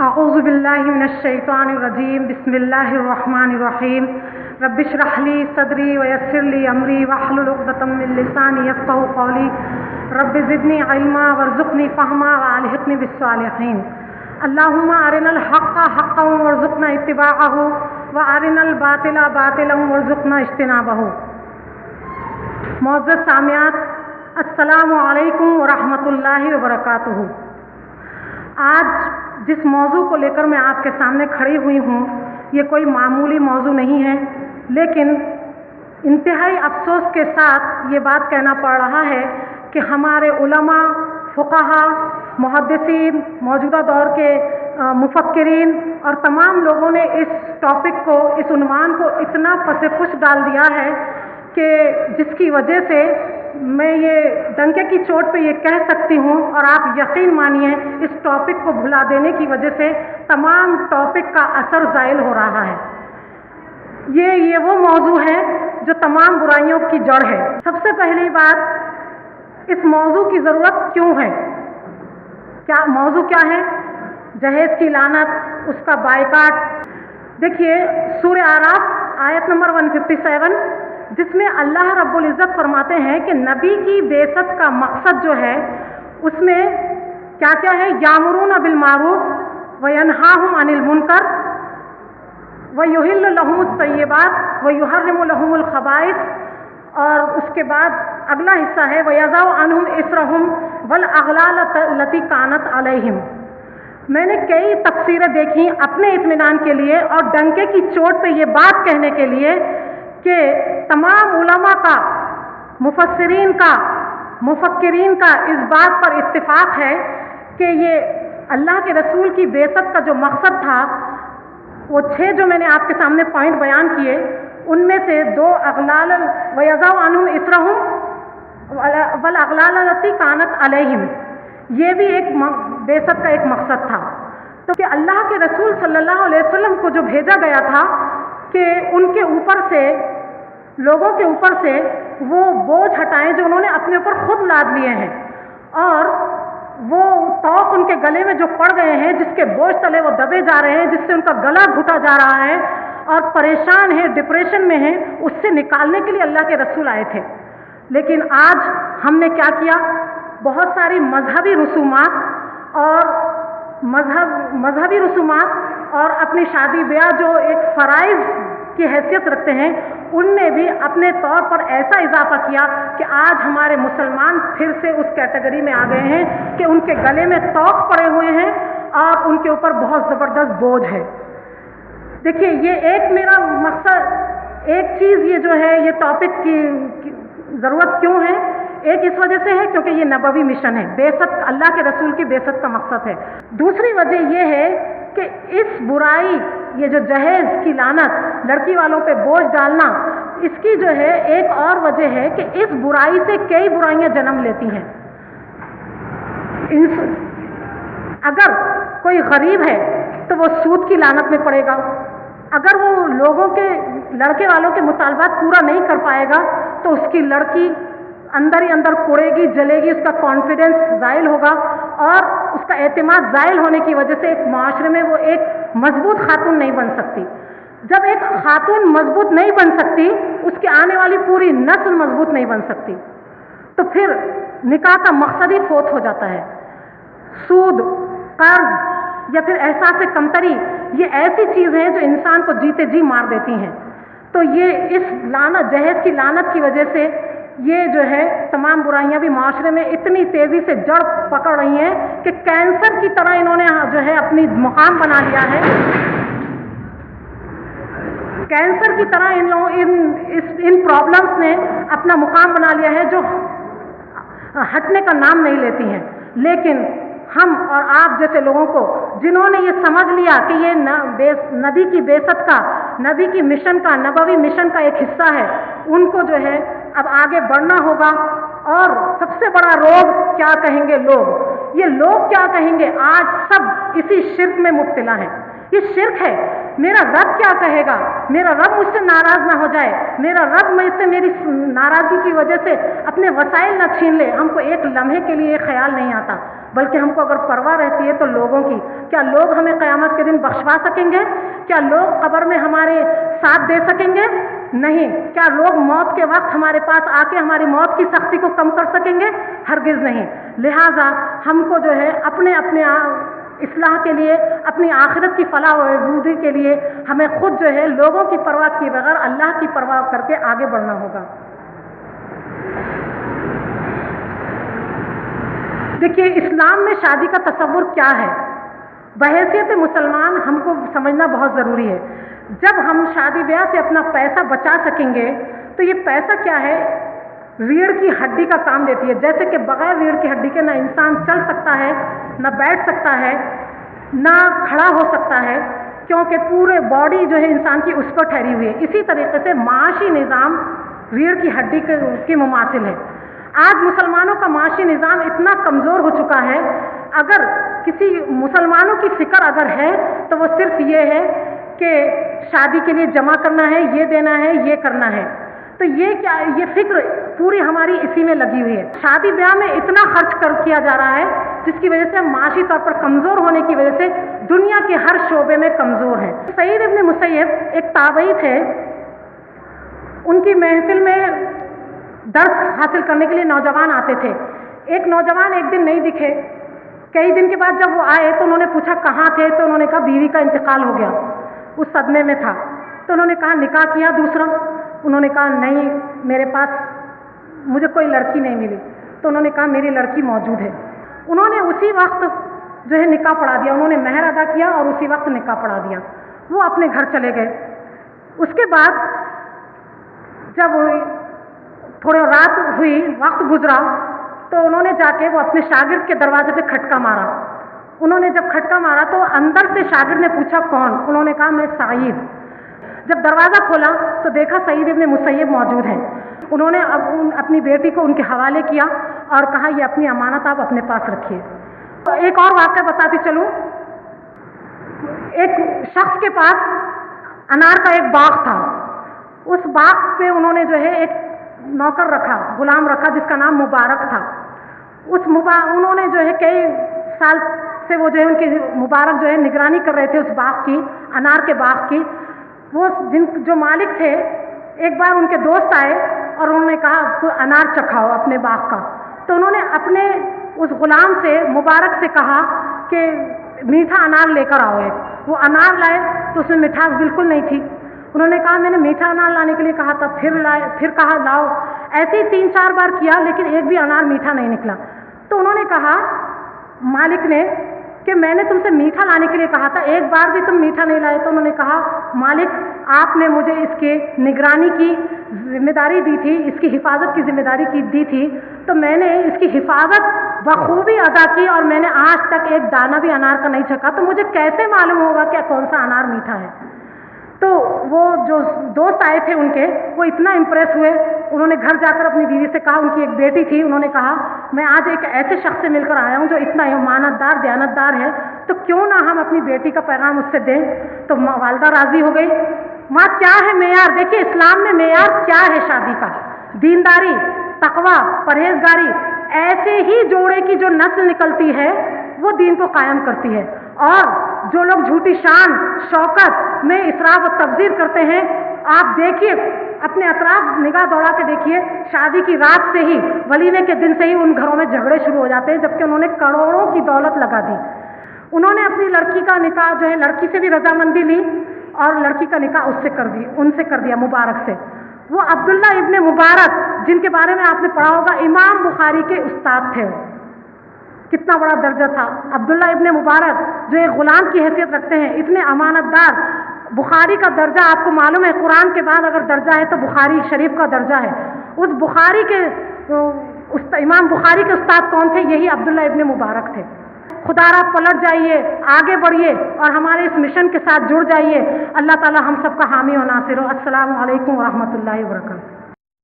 اعوذ باللہ من الشیطان الرجیم بسم اللہ الرحمن الرحیم رب اشرح لی صدری ویسر لی امری واحلل عقدۃ من لسانی یفقهوا قولی رب زدنی علما وارزقنی فہما والحقنی بالصالحین اللہم ارنا الحق حقا وارزقنا اتباعہ وارنا الباطل باطلا وارزقنا اجتنابہ۔ معزز سامعات، السلام علیکم ورحمۃ اللہ وبرکاتہ۔ آج جس موضوع کو لے کر میں آپ کے سامنے کھڑی ہوئی ہوں، یہ کوئی معمولی موضوع نہیں ہے، لیکن انتہائی افسوس کے ساتھ یہ بات کہنا پڑ رہا ہے کہ ہمارے علماء، فقہا، محدثین، موجودہ دور کے مفکرین اور تمام لوگوں نے اس ٹاپک کو، اس عنوان کو اتنا پس پش ڈال دیا ہے کہ جس کی وجہ سے میں یہ ڈنکے کی چوٹ پہ یہ کہہ سکتی ہوں، اور آپ یقین مانیے اس ٹاپک کو بھلا دینے کی وجہ سے تمام ٹاپک کا اثر زائل ہو رہا ہے۔ یہ وہ موضوع ہے جو تمام برائیوں کی جڑ ہے۔ سب سے پہلی بات، اس موضوع کی ضرورت کیوں ہے؟ موضوع کیا ہے؟ جہیز کی لعنت، اس کا بائیکاٹ۔ دیکھیے سورہ اعراف آیت نمبر 157، جس میں اللہ رب العزت فرماتے ہیں کہ نبی کی بعثت کا مقصد جو ہے، اس میں کیا کیا ہے؟ یامرون بالمعروف وینہاہم عن المنکر ویحل لہم الطیبات ویحرم لہم الخبائث، اور اس کے بعد اگلا حصہ ہے ویضع عنہم اصرہم والاغلال التی کانت علیہم۔ میں نے کئی تفسیریں دیکھی اپنے اطمینان کے لیے اور ڈنکے کی چوٹ پہ یہ بات کہنے کے لیے کہ تمام علماء کا، مفسرین کا، مفکرین کا اس بات پر اتفاق ہے کہ یہ اللہ کے رسول کی بعثت کا جو مقصد تھا، وہ 6 جو میں نے آپ کے سامنے پوائنٹ بیان کیے، ان میں سے 2 اغلال ویضع عنہم اصرہم والاغلال التی کانت علیہم، یہ بھی ایک بعثت کا ایک مقصد تھا۔ تو کہ اللہ کے رسول صلی اللہ علیہ وسلم کو جو بھیجا گیا تھا کہ ان کے اوپر سے، لوگوں کے اوپر سے وہ بوجھ ہٹائیں جو انہوں نے اپنے اوپر خود لاد لیے ہیں، اور وہ توق ان کے گلے میں جو پڑ گئے ہیں، جس کے بوجھ تلے وہ دبے جا رہے ہیں، جس سے ان کا گلا گھٹا جا رہا ہے اور پریشان ہیں، ڈپریشن میں ہیں، اس سے نکالنے کے لیے اللہ کے رسول آئے تھے۔ لیکن آج ہم نے کیا کیا؟ بہت ساری مذہبی رسومات اور اپنی شادی بیاہ جو ایک فرائض کی حیثیت رکھتے ہیں، ان میں بھی اپنے طور پر ایسا اضافہ کیا کہ آج ہمارے مسلمان پھر سے اس کیٹیگری میں آ گئے ہیں کہ ان کے گلے میں طوق پڑے ہوئے ہیں اور ان کے اوپر بہت زبردست بوجھ ہے۔ دیکھیے، یہ ایک میرا مقصد، ایک چیز یہ جو ہے، یہ ٹاپک کی ضرورت کیوں ہے؟ ایک اس وجہ سے ہے کیونکہ یہ نبوی مشن ہے، بعثت، اللہ کے رسول کی بعثت کا مقصد ہے۔ دوسری وجہ یہ ہے کہ اس برائی، یہ جو جہیز کی لعنت، لڑکی والوں پہ بوجھ ڈالنا، اس کی جو ہے ایک اور وجہ ہے کہ اس برائی سے کئی برائیاں جنم لیتی ہیں۔ اگر کوئی غریب ہے تو وہ سود کی لعنت میں پڑے گا، اگر وہ لوگوں کے، لڑکے والوں کے مطالبات پورا نہیں کر پائے گا تو اس کی لڑکی اندر ہی اندر کوڑے گی، جلے گی، اس کا کانفیڈنس زائل ہوگا، اور اس کا اعتماد زائل ہونے کی وجہ سے ایک معاشرے میں وہ ایک مضبوط خاتون نہیں بن سکتی۔ جب ایک خاتون مضبوط نہیں بن سکتی، اس کی آنے والی پوری نسل مضبوط نہیں بن سکتی، تو پھر نکاح کا مقصد ہی فوت ہو جاتا ہے۔ سود، قرض یا پھر احساس کمتری، یہ ایسی چیز ہیں جو انسان کو جیتے جی مار دیتی ہیں۔ تو یہ اس لعنت، جہیز کی لعنت کی وجہ سے یہ جو ہے تمام برائیاں بھی معاشرے میں اتنی تیزی سے جڑ پکڑ رہی ہیں کہ کینسر کی طرح انہوں نے جو ہے اپنی مقام بنا لیا ہے۔ کینسر کی طرح ان پرابلمز نے اپنا مقام بنا لیا ہے جو ہٹنے کا نام نہیں لیتی ہیں۔ لیکن ہم اور آپ جیسے لوگوں کو، جنہوں نے یہ سمجھ لیا کہ یہ نبی کی بعثت کا، نبی کی مشن کا، نبوی مشن کا ایک حصہ ہے، ان کو جو ہے اب آگے بڑھنا ہوگا۔ اور سب سے بڑا روگ کیا کہیں گے لوگ؟ یہ لوگ کیا کہیں گے؟ آج سب اسی شرک میں مبتلا ہیں۔ یہ شرک ہے۔ میرا رب کیا کہے گا؟ میرا رب مجھ سے ناراض نہ ہو جائے، میرا رب مجھ سے میری ناراضگی کی وجہ سے اپنے وسائل نہ چھین لے۔ ہم کو ایک لمحے کے لیے یہ خیال نہیں آتا۔ बल्कि हमको अगर परवाह रहती है तो लोगों की, क्या लोग हमें क़यामत के दिन बख्शवा सकेंगे? क्या लोग कब्र में हमारे साथ दे सकेंगे? नहीं। क्या लोग मौत के वक्त हमारे पास आके हमारी मौत की सख्ती को कम कर सकेंगे? हरगिज़ नहीं। लिहाजा हमको जो है अपने इस्लाह के लिए, अपनी आखिरत की फलाह व बहबूदी के लिए हमें खुद जो है लोगों की परवाह किए बगैर अल्लाह की परवाह करके आगे बढ़ना होगा। देखिए, इस्लाम में शादी का तसव्वुर क्या है, बहैसियत मुसलमान हमको समझना बहुत ज़रूरी है। जब हम शादी ब्याह से अपना पैसा बचा सकेंगे तो ये पैसा क्या है, रीढ़ की हड्डी का काम देती है। जैसे कि बगैर रीढ़ की हड्डी के ना इंसान चल सकता है, ना बैठ सकता है, ना खड़ा हो सकता है, क्योंकि पूरे बॉडी जो है इंसान की उस पर ठहरी हुई है। इसी तरीके से माशी निज़ाम रीढ़ की हड्डी के मुमासिल है। आज मुसलमानों का माशी निज़ाम इतना कमज़ोर हो चुका है, अगर किसी मुसलमानों की फ़िक्र अगर है तो वो सिर्फ ये है कि शादी के लिए जमा करना है, ये देना है, ये करना है। तो ये फ़िक्र पूरी हमारी इसी में लगी हुई है। शादी ब्याह में इतना खर्च किया जा रहा है जिसकी वजह से हम माशी तौर पर कमज़ोर होने की वजह से दुनिया के हर शोबे में कमज़ोर हैं। सईद इब्न मुसय्यब एक ताबई थे, उनकी महफिल में दर्स हासिल करने के लिए नौजवान आते थे। एक नौजवान एक दिन नहीं दिखे, कई दिन के बाद जब वो आए तो उन्होंने पूछा कहाँ थे, तो उन्होंने कहा बीवी का इंतकाल हो गया, उस सदमे में था। तो उन्होंने कहा निकाह किया दूसरा? उन्होंने कहा नहीं, मेरे पास मुझे कोई लड़की नहीं मिली। तो उन्होंने कहा मेरी लड़की मौजूद है। उन्होंने उसी वक्त जो है निकाह पढ़ा दिया, उन्होंने महर अदा किया और उसी वक्त निकाह पढ़ा दिया। वो अपने घर चले गए। उसके बाद जब थोड़ी रात हुई, वक्त गुजरा, तो उन्होंने जाके वो अपने शागिर्द के दरवाजे पे खटका मारा। उन्होंने जब खटका मारा तो अंदर से शागिर्द ने पूछा कौन? उन्होंने कहा मैं सईद। जब दरवाज़ा खोला तो देखा सईद इब्न मुसय्यब मौजूद हैं। उन्होंने अब अपनी बेटी को उनके हवाले किया और कहा ये अपनी अमानत आप अपने पास रखिए। तो एक और वाक़या बताती चलूँ। एक शख्स के पास अनार का एक बाग था। उस बाग पे उन्होंने जो है एक नौकर रखा, गुलाम रखा, जिसका नाम मुबारक था। उन्होंने जो है कई साल से वो जो है उनकी मुबारक जो है निगरानी कर रहे थे उस बाग की, अनार के बाग की। वो जो मालिक थे, एक बार उनके दोस्त आए और उन्होंने कहा अनार चखाओ अपने बाग का। तो उन्होंने अपने उस गुलाम से, मुबारक से कहा कि मीठा अनार लेकर आओ एक। वो अनार लाए तो उसमें मिठास बिल्कुल नहीं थी। उन्होंने कहा मैंने मीठा अनार लाने के लिए कहा था, फिर कहा लाओ। ऐसे ही 3-4 बार किया लेकिन एक भी अनार मीठा नहीं निकला। तो उन्होंने कहा मालिक ने कि मैंने तुमसे मीठा लाने के लिए कहा था, एक बार भी तुम मीठा नहीं लाए। तो उन्होंने कहा मालिक आपने मुझे इसके निगरानी की जिम्मेदारी दी थी, इसकी हिफाजत की जिम्मेदारी दी थी, तो मैंने इसकी हिफाजत बखूबी अदा की और मैंने आज तक एक दाना भी अनार का नहीं चखा, तो मुझे कैसे मालूम होगा कि कौन सा अनार मीठा है। तो वो जो दोस्त आए थे उनके, वो इतना इम्प्रेस हुए, उन्होंने घर जाकर अपनी बीवी से कहा, उनकी एक बेटी थी, उन्होंने कहा मैं आज एक ऐसे शख्स से मिलकर आया हूँ जो इतना अमानतदार, दयानतदार है, तो क्यों ना हम अपनी बेटी का पैगाम उससे दें। तो वालिदा राज़ी हो गई। वहाँ क्या है मेयार, देखिए इस्लाम में मेयार क्या है शादी का, दीनदारी, तकवा, परहेजगारी। ऐसे ही जोड़े की जो नस्ल निकलती है वो दीन को कायम करती है। और जो लोग झूठी शान शौकत में इसराफ और तब्ज़ीर करते हैं, आप देखिए अपने अतराफ निगाह दौड़ा के देखिए, शादी की रात से ही, वलीमे के दिन से ही उन घरों में झगड़े शुरू हो जाते हैं, जबकि उन्होंने करोड़ों की दौलत लगा दी। उन्होंने अपनी लड़की का निकाह जो है लड़की से भी रजामंदी ली और लड़की का निकाह उनसे कर दिया, मुबारक से। वो अब्दुल्ला इब्ने मुबारक, जिनके बारे में आपने पढ़ा होगा, इमाम बुखारी के उस्ताद थे। कितना बड़ा दर्जा था अब्दुल्ला इब्ने मुबारक, जो एक गुलाम की हैसियत रखते हैं, इतने अमानतदार। बुखारी का दर्जा आपको मालूम है, कुरान के बाद अगर दर्जा है तो बुखारी शरीफ का दर्जा है। उस बुखारी के इमाम बुखारी के उस्ताद कौन थे? यही अब्दुल्ला इब्ने मुबारक थे। खुदारा पलट जाइए, आगे बढ़िए और हमारे इस मिशन के साथ जुड़ जाइए। अल्लाह ताला हम सबका हामी और नासिर हो। अस्सलामु अलैकुम व रहमतुल्लाहि व बरकातहू।